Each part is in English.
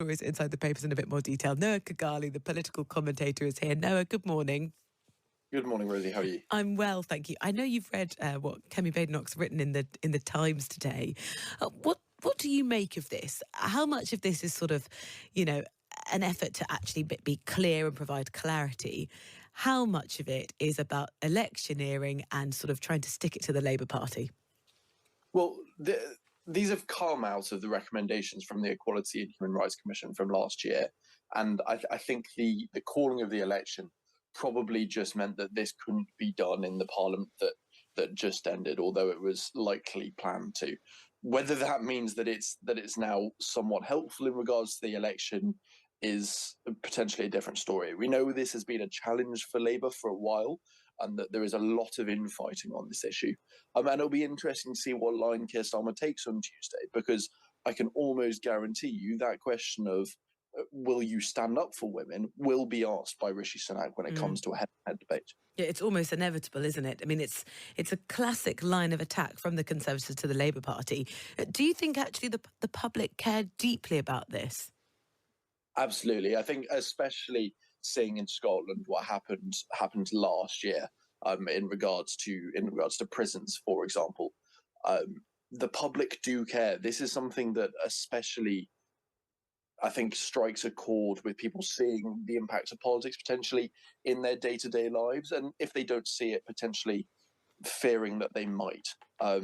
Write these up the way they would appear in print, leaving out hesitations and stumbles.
stories inside the papers in a bit more detail. Noah Khogali, the political commentator, is here. Noah, good morning. Good morning, Rosie. How are you? I'm well, thank you. I know you've read what Kemi Badenoch's written in the Times today. What do you make of this? How much of this is sort of, an effort to actually be clear and provide clarity? How much of it is about electioneering and sort of trying to stick it to the Labour Party? Well, these have come out of the recommendations from the Equality and Human Rights Commission from last year. And I think the calling of the election probably just meant that this couldn't be done in the parliament that just ended, although it was likely planned to. Whether that means that it's now somewhat helpful in regards to the election is potentially a different story. We know this has been a challenge for Labour for a while, and that there is a lot of infighting on this issue. And it'll be interesting to see what line Keir Starmer takes on Tuesday, because I can almost guarantee you that question of will you stand up for women will be asked by Rishi Sunak when it comes to a head-to-head debate. Yeah, it's almost inevitable, isn't it? I mean, it's a classic line of attack from the Conservatives to the Labour Party. Do you think actually the public care deeply about this? Absolutely. I think especially seeing in Scotland what happened last year in regards to prisons, for example. The public do care. This is something that especially I think strikes a chord with people seeing the impact of politics potentially in their day-to-day lives, and if they don't see it, potentially fearing that they might. I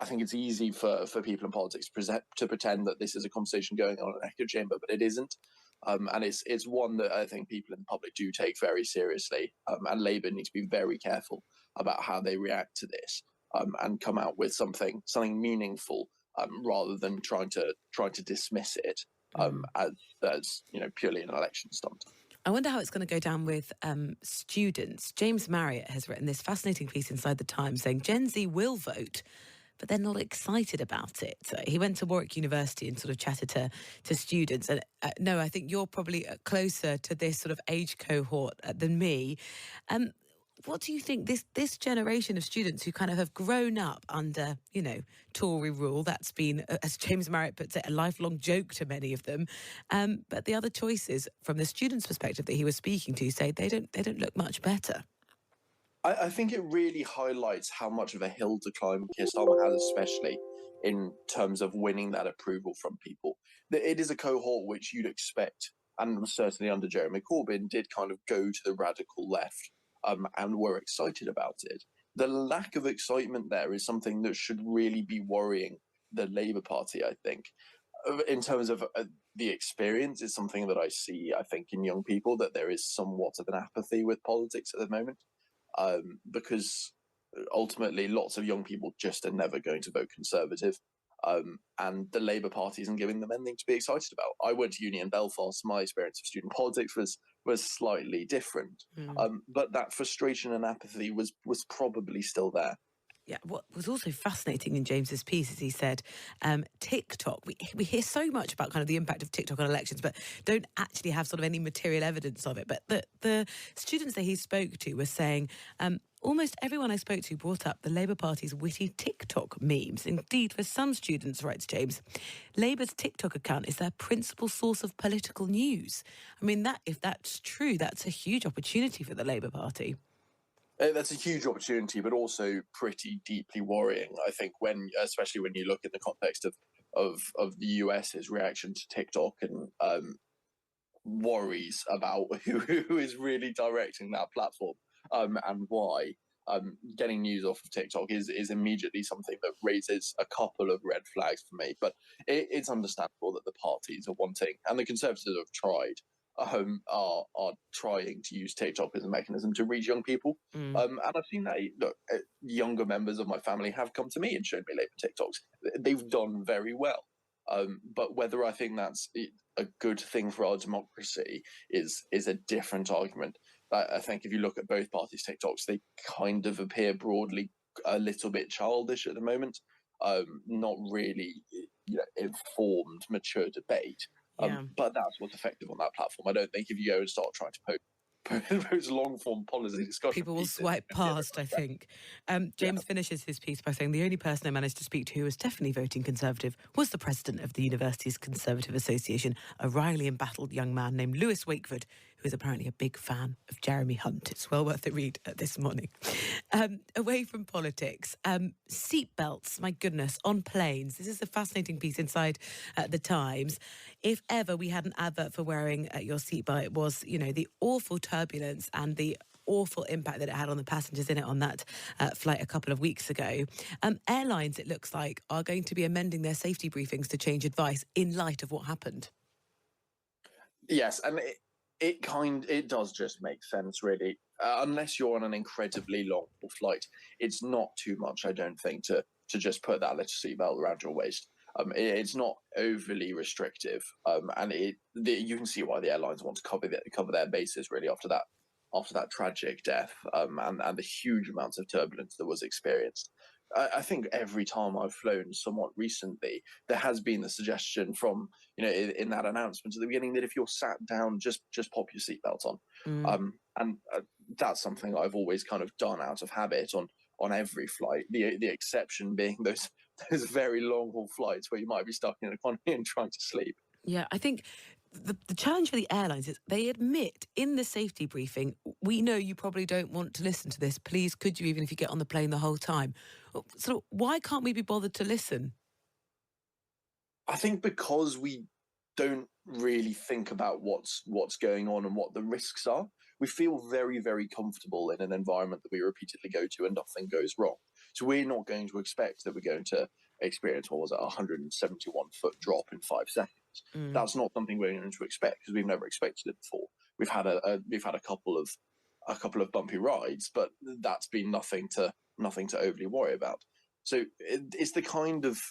think it's easy for people in politics to pretend that this is a conversation going on in an echo chamber, but it isn't. And it's one that I think people in the public do take very seriously. And Labour need to be very careful about how they react to this and come out with something meaningful rather than trying to dismiss it as purely an election stunt. I wonder how it's going to go down with students. James Marriott has written this fascinating piece inside the Times saying Gen Z will vote, but they're not excited about it. So he went to Warwick University and sort of chatted to students. And no, I think you're probably closer to this sort of age cohort than me. What do you think this generation of students who kind of have grown up under, Tory rule, that's been, as James Marriott puts it, a lifelong joke to many of them. But the other choices from the students' perspective that he was speaking to say they don't look much better. I think it really highlights how much of a hill to climb Keir Starmer has, especially in terms of winning that approval from people. It is a cohort which you'd expect, and certainly under Jeremy Corbyn, did kind of go to the radical left and were excited about it. The lack of excitement there is something that should really be worrying the Labour Party, I think. In terms of the experience, is something that I see, I think, in young people, that there is somewhat of an apathy with politics at the moment. Because ultimately lots of young people just are never going to vote Conservative, and the Labour Party isn't giving them anything to be excited about. I went to uni in Belfast. My experience of student politics was slightly different, but that frustration and apathy was probably still there. Yeah, what was also fascinating in James's piece is he said TikTok, we hear so much about kind of the impact of TikTok on elections, but don't actually have sort of any material evidence of it. But the students that he spoke to were saying almost everyone I spoke to brought up the Labour Party's witty TikTok memes. Indeed, for some students, writes James, Labour's TikTok account is their principal source of political news. I mean, if that's true, that's a huge opportunity for the Labour Party. That's a huge opportunity, but also pretty deeply worrying. I think especially when you look in the context of the US's reaction to TikTok and worries about who is really directing that platform and why. Getting news off of TikTok is immediately something that raises a couple of red flags for me. But it's understandable that the parties are wanting, and the Conservatives have tried. Are trying to use TikTok as a mechanism to reach young people. And I've seen that, look, younger members of my family have come to me and shown me Labour TikToks. They've done very well. But whether I think that's a good thing for our democracy is a different argument. I think if you look at both parties' TikToks, they kind of appear broadly a little bit childish at the moment, not really informed, mature debate. Yeah. But that's what's effective on that platform. I don't think if you go and start trying to post long form policy discussion. People will swipe past, I think. James finishes his piece by saying the only person I managed to speak to who was definitely voting Conservative was the president of the university's Conservative Association, a wryly embattled young man named Lewis Wakeford, who is apparently a big fan of Jeremy Hunt. It's well worth a read this morning. Away from politics, seatbelts, my goodness, on planes. This is a fascinating piece inside The Times. If ever we had an advert for wearing your seatbelt, it was, the awful turbulence and the awful impact that it had on the passengers in it on that flight a couple of weeks ago. Airlines, it looks like, are going to be amending their safety briefings to change advice in light of what happened. Yes, and it does just make sense, really. Unless you're on an incredibly long flight, it's not too much, I don't think, to just put that little seatbelt around your waist. It's not overly restrictive, and you can see why the airlines want to cover their bases really after that tragic death, and the huge amounts of turbulence that was experienced. I think every time I've flown somewhat recently, there has been the suggestion from, in that announcement at the beginning that if you're sat down, just pop your seatbelt on. And that's something I've always kind of done out of habit on every flight. The exception being those very long haul flights where you might be stuck in economy and trying to sleep. Yeah, I think the challenge for the airlines is they admit in the safety briefing, we know you probably don't want to listen to this. Please, could you, even if you get on the plane the whole time? So why can't we be bothered to listen? I think because we don't really think about what's going on and what the risks are. We feel very, very comfortable in an environment that we repeatedly go to and nothing goes wrong. So we're not going to expect that we're going to experience, what was it, 171-foot drop in 5 seconds. That's not something we're going to expect because we've never expected it before. We've had a couple of bumpy rides, but that's been nothing to overly worry about. So it's the kind of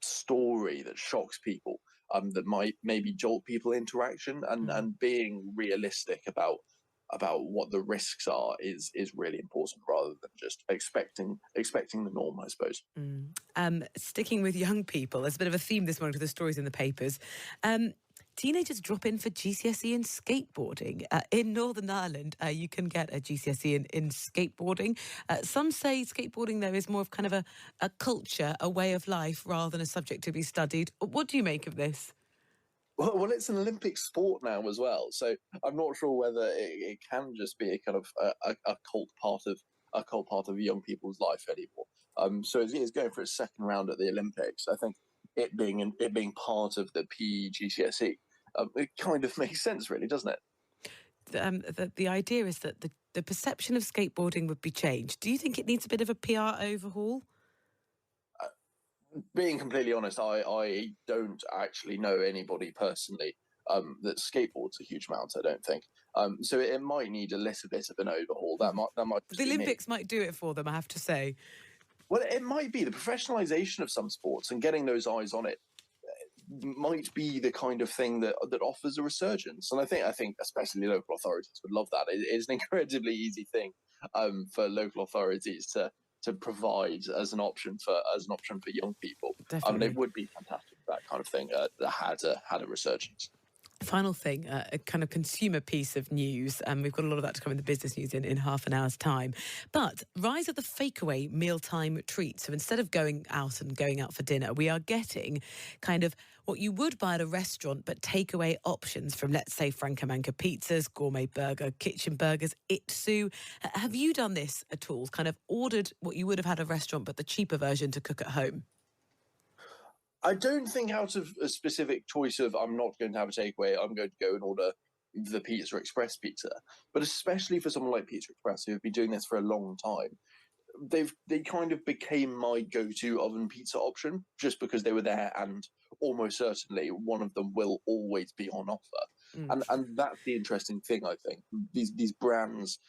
story that shocks people, that might maybe jolt people into action, and being realistic about what the risks are is really important, rather than just expecting the norm, I suppose. Sticking with young people, there's a bit of a theme this morning to the stories in the papers. Teenagers drop in for GCSE in skateboarding. In Northern Ireland, you can get a GCSE in skateboarding. Some say skateboarding, though, is more of kind of a culture, a way of life, rather than a subject to be studied. What do you make of this? Well, it's an Olympic sport now as well, so I'm not sure whether it can just be a kind of a cult part of young people's life anymore. So it's going for its second round at the Olympics. I think it being part of the PE GCSE, it kind of makes sense, really, doesn't it? The idea is that the perception of skateboarding would be changed. Do you think it needs a bit of a PR overhaul? Being completely honest, I don't actually know anybody personally that skateboards a huge amount. I don't think. So it might need a little bit of an overhaul. That might. The Olympics might do it for them, I have to say. Well, it might be the professionalization of some sports and getting those eyes on it might be the kind of thing that offers a resurgence. And I think especially local authorities would love that. It's an incredibly easy thing for local authorities to provide as an option for young people. Definitely. I mean, it would be fantastic if that kind of thing that had a resurgence. Final thing, a kind of consumer piece of news. We've got a lot of that to come in the business news in half an hour's time. But rise of the fakeaway mealtime treat. So instead of going out for dinner, we are getting kind of what you would buy at a restaurant, but takeaway options from, let's say, Francomanca Pizzas, Gourmet Burger, Kitchen Burgers, Itsu. Have you done this at all? Kind of ordered what you would have had at a restaurant, but the cheaper version to cook at home? I don't think out of a specific choice of I'm not going to have a takeaway, I'm going to go and order the Pizza Express pizza. But especially for someone like Pizza Express, who have been doing this for a long time, they kind of became my go-to oven pizza option just because they were there, and almost certainly one of them will always be on offer. And that's the interesting thing, I think. These brands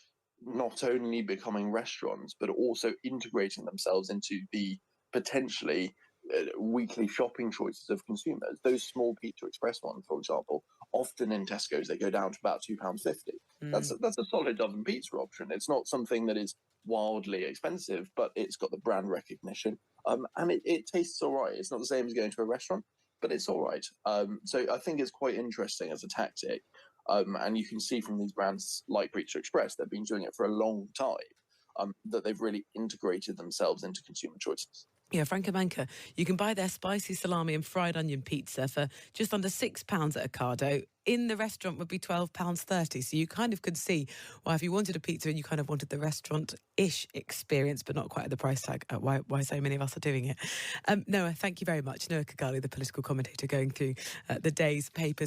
not only becoming restaurants, but also integrating themselves into the potentially weekly shopping choices of consumers. Those small Pizza Express ones, for example, often in Tesco's they go down to about £2.50. That's a solid oven pizza option. It's not something that is wildly expensive, but it's got the brand recognition, and it tastes all right. It's not the same as going to a restaurant, but it's all right. So I think it's quite interesting as a tactic. And you can see from these brands like Pizza Express, they've been doing it for a long time, that they've really integrated themselves into consumer choices. Yeah, Francomanca, you can buy their spicy salami and fried onion pizza for just under £6 at Ocado. In the restaurant would be £12.30. So you kind of could see why, if you wanted a pizza and you kind of wanted the restaurant-ish experience, but not quite at the price tag, why so many of us are doing it. Noah, thank you very much. Noah Khogali, the political commentator, going through the day's papers.